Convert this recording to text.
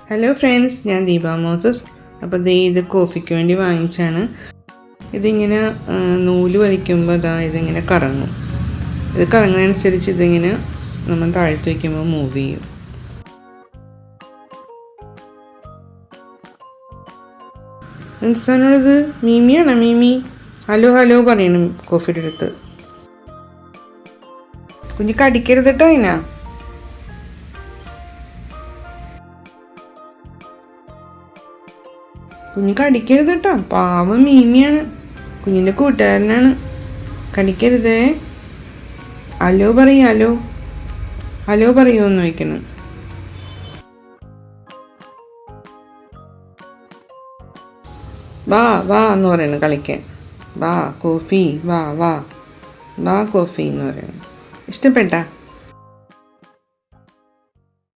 Hello friends, ഞാൻ Deepa Moses. അപ്പോൾ ഇത് കോഫിക്ക് വേണ്ടി വാങ്ങിച്ചാണ്. ഇതിങ്ങനെ നൂല് വലിക്കുമ്പോൾ ഇതിങ്ങനെ കറങ്ങും. ഇത് കറങ്ങുന്നതനുസരിച്ച് ഇതിങ്ങനെ നമ്മൾ താഴ്ത്തി വയ്ക്കുമ്പോൾ മൂവ് ചെയ്യും. എന്താണ് മീമിയാണോ? മീമി ഹലോ ഹലോ പറയണം കോഫിയുടെ അടുത്ത്. കുഞ്ഞ് കടിക്കരുത് കേട്ടോ. അതിനാ കുഞ്ഞ് കടിക്കരുത് കേട്ടോ. പാവം മീമിയാണ്, കുഞ്ഞിൻ്റെ കൂട്ടുകാരനാണ്. കടിക്കരുതേ. ഹലോ പറയും. ഹലോ ഹലോ പറയുമോന്ന് ചോദിക്കണം. വാ വാ എന്ന് പറയണം കളിക്കാൻ. വാ കോഫി, വാ വാ വാ കോഫി എന്ന് പറയണം. ഇഷ്ടപ്പെട്ടാ?